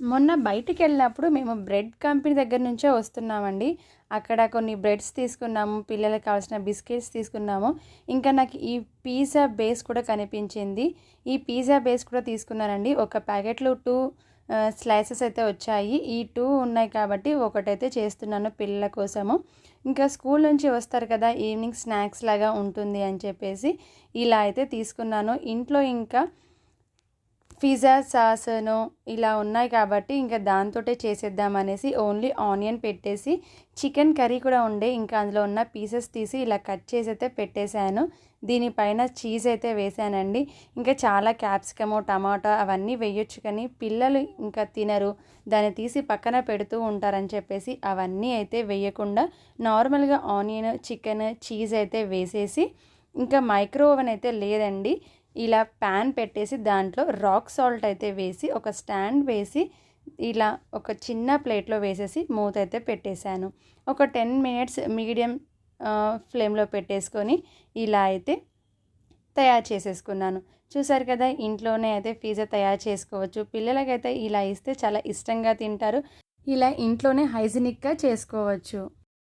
మొన్న బయటికెళ్ళినప్పుడు మేము బ్రెడ్ కంపెనీ దగ్గర నుంచే వస్తున్నామండి. అక్కడ కొన్ని బ్రెడ్స్ తీసుకున్నాము. పిల్లలకి కావాల్సిన బిస్కెట్స్ తీసుకున్నాము. ఇంకా నాకు ఈ పిజ్జా బేస్ కూడా కనిపించింది. ఈ పిజ్జా బేస్ కూడా తీసుకున్నానండి. ఒక ప్యాకెట్లో 2 స్లైసెస్ అయితే వచ్చాయి. ఈ 2 ఉన్నాయి కాబట్టి ఒకటైతే చేస్తున్నాను పిల్లల కోసము. ఇంకా స్కూల్ నుంచి వస్తారు కదా, ఈవినింగ్ స్నాక్స్ లాగా ఉంటుంది అని చెప్పేసి ఇలా అయితే తీసుకున్నాను. ఇంట్లో ఇంకా పిజ్జా సాస్ను ఇలా ఉన్నాయి కాబట్టి ఇంకా దాంతోటే చేసేద్దామనేసి ఓన్లీ ఆనియన్ పెట్టేసి చికెన్ కర్రీ కూడా ఉండే, ఇంకా అందులో ఉన్న పీసెస్ తీసి ఇలా కట్ చేసి అయితే పెట్టేశాను. దీనిపైన చీజ్ అయితే వేసానండి. ఇంకా చాలా క్యాప్సికము, టమాటా అవన్నీ వేయొచ్చు కానీ పిల్లలు ఇంకా తినరు, దాన్ని తీసి పక్కన పెడుతూ ఉంటారని చెప్పేసి అవన్నీ అయితే వేయకుండా నార్మల్గా ఆనియన్, చికెన్, చీజ్ అయితే వేసేసి ఇంకా మైక్రో ఓవెన్ అయితే లేదండి, ఇలా ప్యాన్ పెట్టేసి దాంట్లో రాక్ సాల్ట్ అయితే వేసి ఒక స్టాండ్ వేసి ఇలా ఒక చిన్న ప్లేట్లో వేసేసి మూత అయితే పెట్టేశాను. ఒక 10 మినిట్స్ మీడియం ఫ్లేమ్లో పెట్టేసుకొని ఇలా అయితే తయారు చేసేసుకున్నాను. చూసారు కదా, ఇంట్లోనే అయితే పిజ్జా తయారు చేసుకోవచ్చు. పిల్లలకైతే ఇలా ఇస్తే చాలా ఇష్టంగా తింటారు. ఇలా ఇంట్లోనే హైజీనిక్గా చేసుకోవచ్చు.